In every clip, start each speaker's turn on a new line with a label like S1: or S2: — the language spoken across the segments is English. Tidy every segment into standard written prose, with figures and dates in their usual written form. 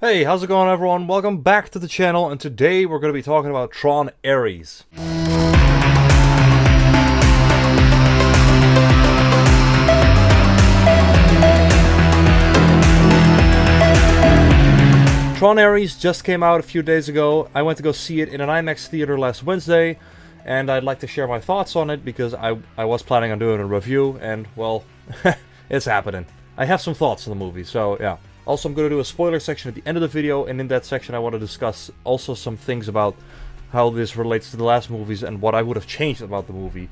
S1: Hey, how's it going everyone? Welcome back to the channel, and today we're going to be talking about Tron Ares. Tron Ares just came out a few days ago. I went to go see it in an IMAX theater last Wednesday, and I'd like to share my thoughts on it because I was planning on doing a review, and well, it's happening. I have some thoughts on the movie, so yeah. Also, I'm going to do a spoiler section at the end of the video, and in that section I want to discuss also some things about how this relates to the last movies and what I would have changed about the movie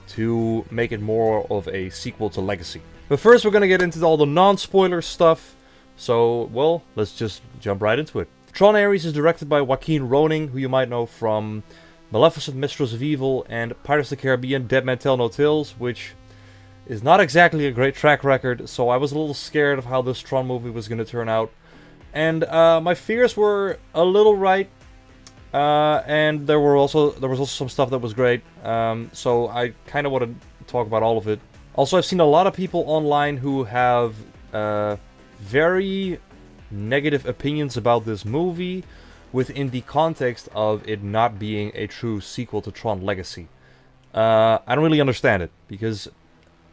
S1: to make it more of a sequel to Legacy. But first we're going to get into all the non-spoiler stuff, so, well, let's just jump right into it. Tron Ares is directed by Joaquin Roning, who you might know from Maleficent, Mistress of Evil, and Pirates of the Caribbean, Dead Men Tell No Tales, which is not exactly a great track record, so I was a little scared of how this Tron movie was going to turn out. And my fears were a little right, and there was also some stuff that was great, so I kind of want to talk about all of it. Also, I've seen a lot of people online who have very negative opinions about this movie within the context of it not being a true sequel to Tron Legacy. I don't really understand it, because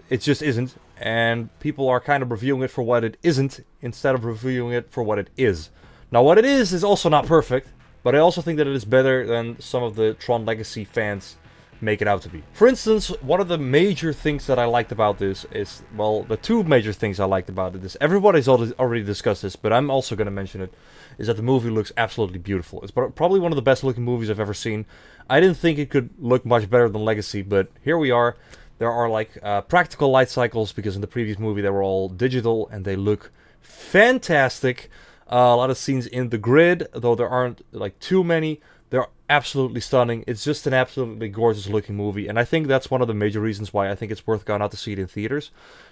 S1: it just isn't, and people are kind of reviewing it for what it isn't instead of reviewing it for what it is. Now, what it is also not perfect, but I also think that it is better than some of the Tron Legacy fans make it out to be. For instance, one of the major things that I liked about this is, well, the two major things I liked about it is, everybody's already discussed this, but I'm also going to mention it, is that the movie looks absolutely beautiful. It's probably one of the best looking movies I've ever seen. I didn't think it could look much better than Legacy, but here we are. There are like practical light cycles, because in the previous movie they were all digital and they look fantastic. A lot of scenes in the grid, though there aren't like too many, they're absolutely stunning. It's just an absolutely gorgeous looking movie, and I think that's one of the major reasons why I think it's worth going out to see it in theaters,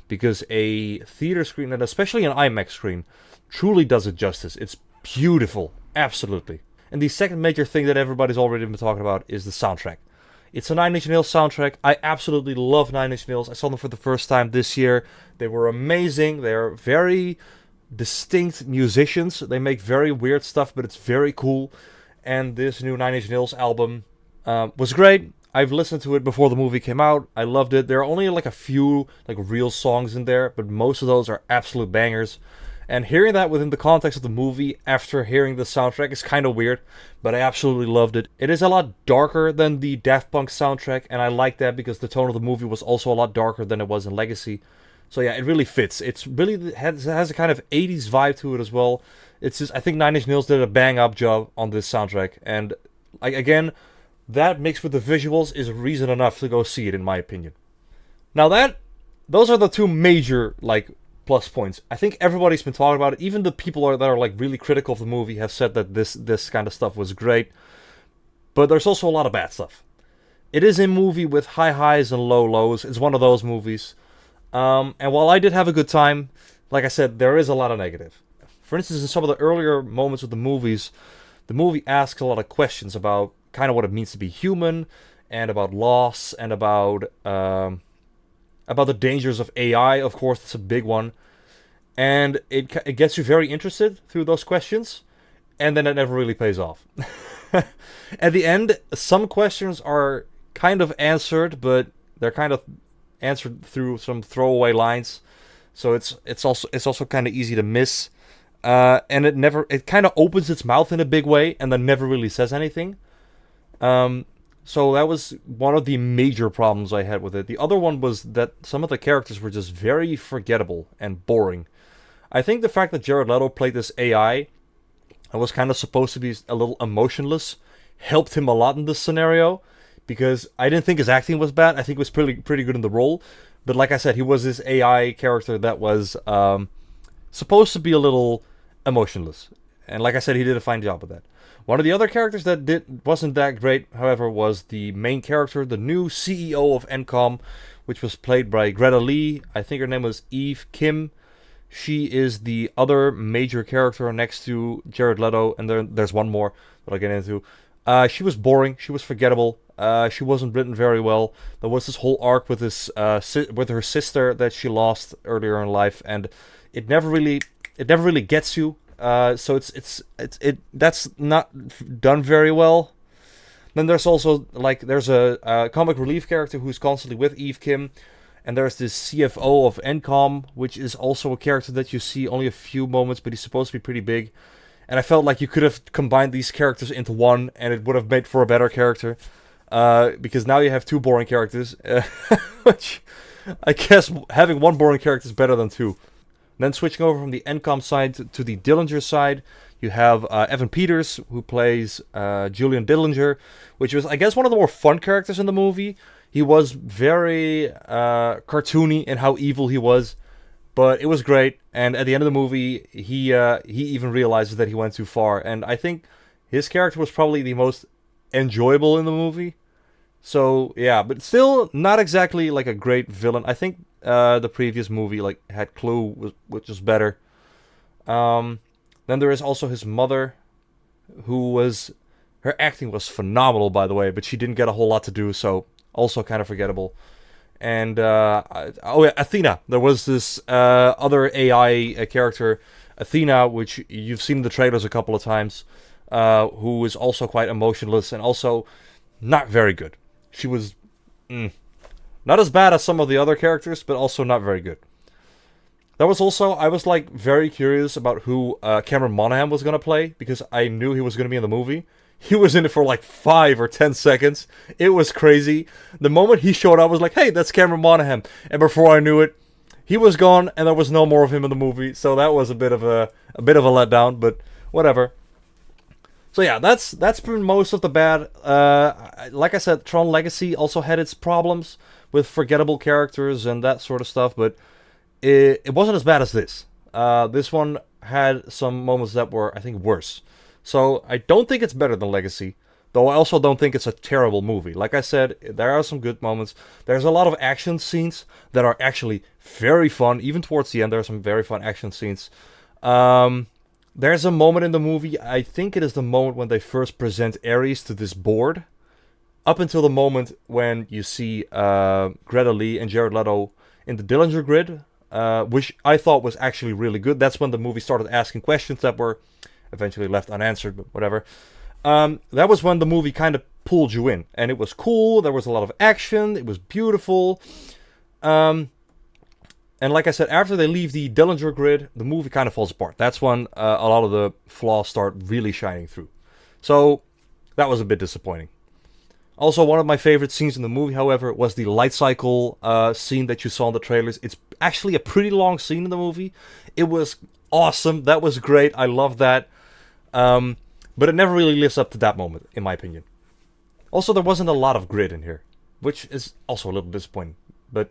S1: because a theater screen, and especially an IMAX screen, truly does it justice. It's beautiful, absolutely. And the second major thing that everybody's already been talking about is the soundtrack. It's a Nine Inch Nails soundtrack. I absolutely love Nine Inch Nails. I saw them for the first time this year. They were amazing. They're very distinct musicians. They make very weird stuff, but it's very cool. And this new Nine Inch Nails album was great. I've listened to it before the movie came out. I loved it. There are only like a few like real songs in there, but most of those are absolute bangers. And hearing that within the context of the movie after hearing the soundtrack is kind of weird, but I absolutely loved it. It is a lot darker than the Daft Punk soundtrack, and I like that because the tone of the movie was also a lot darker than it was in Legacy. So yeah, it really fits. It's really has a kind of 80s vibe to it as well. It's just, I think Nine Inch Nails did a bang-up job on this soundtrack, and again, that mixed with the visuals is reason enough to go see it, in my opinion. Now those are the two major like plus points. I think everybody's been talking about it. Even the people that are like really critical of the movie have said that this kind of stuff was great. But there's also a lot of bad stuff. It is a movie with high highs and low lows. It's one of those movies. And while I did have a good time, like I said, there is a lot of negative. For instance, in some of the earlier moments of the movie asks a lot of questions about kind of what it means to be human, and about loss, and about the dangers of AI. Of course, it's a big one. And it gets you very interested through those questions, and then it never really pays off. At the end, some questions are kind of answered, but they're kind of answered through some throwaway lines. So it's also kind of easy to miss. And it kind of opens its mouth in a big way, and then never really says anything. So that was one of the major problems I had with it. The other one was that some of the characters were just very forgettable and boring. I think the fact that Jared Leto played this AI and was kind of supposed to be a little emotionless helped him a lot in this scenario, because I didn't think his acting was bad. I think he was pretty good in the role. But like I said, he was this AI character that was supposed to be a little emotionless. And like I said, he did a fine job with that. One of the other characters that wasn't that great, however, was the main character, the new CEO of Encom, which was played by Greta Lee. I think her name was Eve Kim. She is the other major character next to Jared Leto, and there's one more that I'll get into. She was boring. She was forgettable. She wasn't written very well. There was this whole arc with with her sister that she lost earlier in life, and it never really gets you. so that's not done very well. Then there's also there's a comic relief character who's constantly with Eve Kim, and there's this CFO of Encom, which is also a character that you see only a few moments, but he's supposed to be pretty big. And I felt like you could have combined these characters into one, and it would have made for a better character. Because now you have two boring characters, which I guess having one boring character is better than two. Then switching over from the Encom side to the Dillinger side, you have Evan Peters, who plays Julian Dillinger, which was, I guess, one of the more fun characters in the movie. He was very cartoony in how evil he was, but it was great. And at the end of the movie, he even realizes that he went too far. And I think his character was probably the most enjoyable in the movie. So yeah, but still not exactly like a great villain. I think the previous movie had Clue, which was better. Then there is also his mother, her acting was phenomenal, by the way, but she didn't get a whole lot to do, so also kind of forgettable. And Athena. There was this other AI character, Athena, which you've seen in the trailers a couple of times, who is also quite emotionless and also not very good. She was not as bad as some of the other characters, but also not very good. That was also, I was very curious about who Cameron Monaghan was going to play, because I knew he was going to be in the movie. He was in it for 5 or 10 seconds. It was crazy. The moment he showed up, I was like, hey, that's Cameron Monaghan. And before I knew it, he was gone, and there was no more of him in the movie. So that was a bit of a letdown, but whatever. So yeah, that's been most of the bad. Like I said, Tron Legacy also had its problems with forgettable characters and that sort of stuff, but it wasn't as bad as this. This one had some moments that were, I think, worse. So I don't think it's better than Legacy, though I also don't think it's a terrible movie. Like I said, there are some good moments. There's a lot of action scenes that are actually very fun. Even towards the end, there are some very fun action scenes. There's a moment in the movie, I think it is the moment when they first present Ares to this board. Up until the moment when you see Greta Lee and Jared Leto in the Dillinger Grid, which I thought was actually really good. That's when the movie started asking questions that were eventually left unanswered, but whatever. That was when the movie kind of pulled you in. And it was cool, there was a lot of action, it was beautiful. And like I said, after they leave the Dillinger Grid, the movie kind of falls apart. That's when a lot of the flaws start really shining through. So, that was a bit disappointing. Also, one of my favorite scenes in the movie, however, was the light cycle scene that you saw in the trailers. It's actually a pretty long scene in the movie. It was awesome. That was great. I love that. But it never really lives up to that moment, in my opinion. Also, there wasn't a lot of grid in here, which is also a little disappointing. But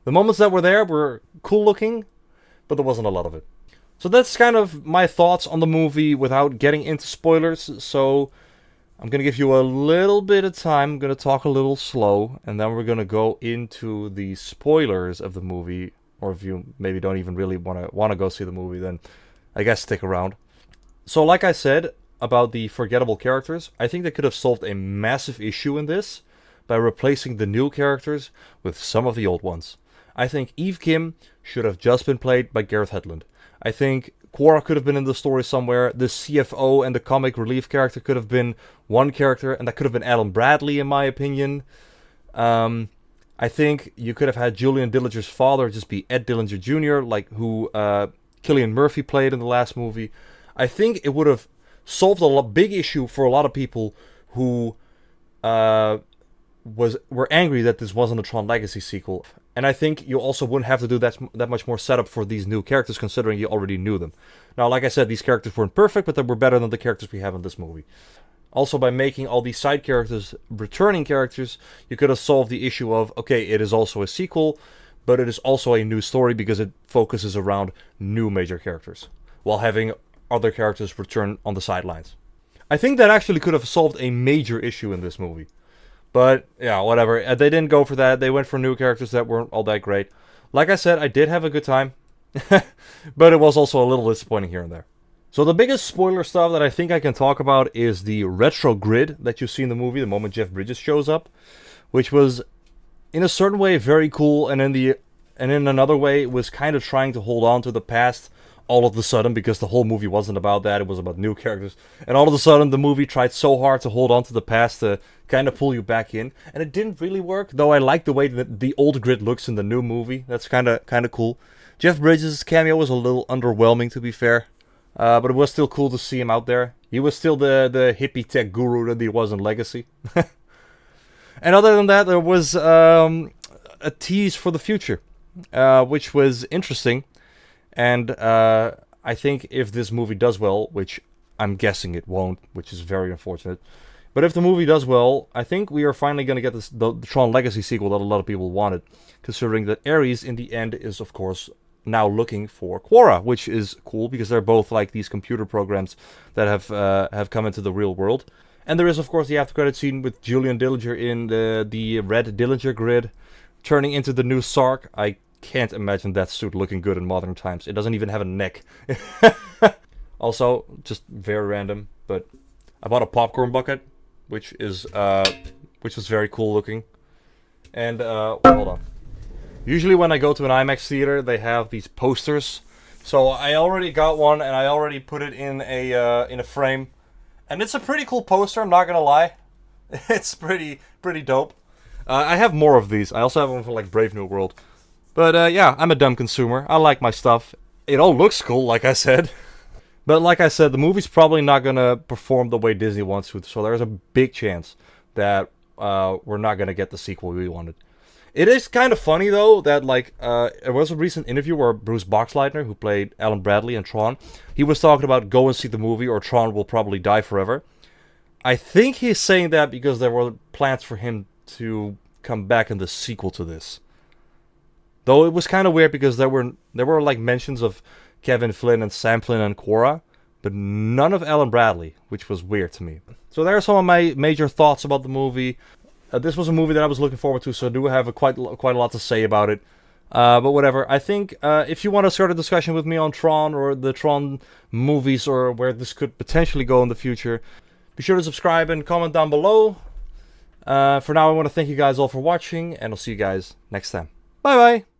S1: the moments that were there were cool looking, but there wasn't a lot of it. So that's kind of my thoughts on the movie without getting into spoilers. So I'm going to give you a little bit of time. I'm going to talk a little slow, and then we're going to go into the spoilers of the movie. Or if you maybe don't even really want to go see the movie, then I guess stick around. So like I said about the forgettable characters, I think they could have solved a massive issue in this by replacing the new characters with some of the old ones. I think Eve Kim should have just been played by Gareth Hedlund. I think Quora could have been in the story somewhere. The CFO and the comic relief character could have been one character, and that could have been Alan Bradley, in my opinion. I think you could have had Julian Dillinger's father just be Ed Dillinger Jr., who Cillian Murphy played in the last movie. I think it would have solved a big issue for a lot of people who were angry that this wasn't a Tron Legacy sequel. And I think you also wouldn't have to do that much more setup for these new characters, considering you already knew them. Now, like I said, these characters weren't perfect, but they were better than the characters we have in this movie. Also, by making all these side characters returning characters, you could have solved the issue of, okay, it is also a sequel, but it is also a new story because it focuses around new major characters, while having other characters return on the sidelines. I think that actually could have solved a major issue in this movie. But, yeah, whatever. They didn't go for that. They went for new characters that weren't all that great. Like I said, I did have a good time. But it was also a little disappointing here and there. So the biggest spoiler stuff that I think I can talk about is the retro grid that you see in the movie the moment Jeff Bridges shows up. Which was, in a certain way, very cool. And in another way, it was kind of trying to hold on to the past all of a sudden, because the whole movie wasn't about that, it was about new characters. And all of a sudden, the movie tried so hard to hold on to the past to kind of pull you back in. And it didn't really work, though I like the way that the old grid looks in the new movie. That's kind of cool. Jeff Bridges' cameo was a little underwhelming, to be fair. But it was still cool to see him out there. He was still the hippie tech guru that he was in Legacy. And other than that, there was a tease for the future, which was interesting. And I think if this movie does well, which I'm guessing it won't, which is very unfortunate. But if the movie does well, I think we are finally going to get the Tron Legacy sequel that a lot of people wanted. Considering that Ares, in the end, is of course now looking for Quora, which is cool because they're both like these computer programs that have come into the real world. And there is of course the after credit scene with Julian Dillinger in the red Dillinger grid, turning into the new Sark. I can't imagine that suit looking good in modern times. It doesn't even have a neck. Also, just very random, but I bought a popcorn bucket, which was very cool looking. And hold on. Usually when I go to an IMAX theater, they have these posters. So I already got one, and I already put it in a frame. And it's a pretty cool poster, I'm not gonna lie. It's pretty dope. I have more of these. I also have one for like Brave New World. But yeah, I'm a dumb consumer. I like my stuff. It all looks cool, like I said. But like I said, the movie's probably not gonna perform the way Disney wants to. So there's a big chance that we're not gonna get the sequel we wanted. It is kind of funny though that like there was a recent interview where Bruce Boxleitner, who played Alan Bradley in Tron, he was talking about go and see the movie or Tron will probably die forever. I think he's saying that because there were plans for him to come back in the sequel to this. Though it was kind of weird because there were like mentions of Kevin Flynn and Sam Flynn and Quora, but none of Alan Bradley, which was weird to me. So there are some of my major thoughts about the movie. This was a movie that I was looking forward to, so I do have quite a lot to say about it. But whatever. I think if you want to start a discussion with me on Tron or the Tron movies or where this could potentially go in the future, be sure to subscribe and comment down below. For now, I want to thank you guys all for watching, and I'll see you guys next time. Bye bye!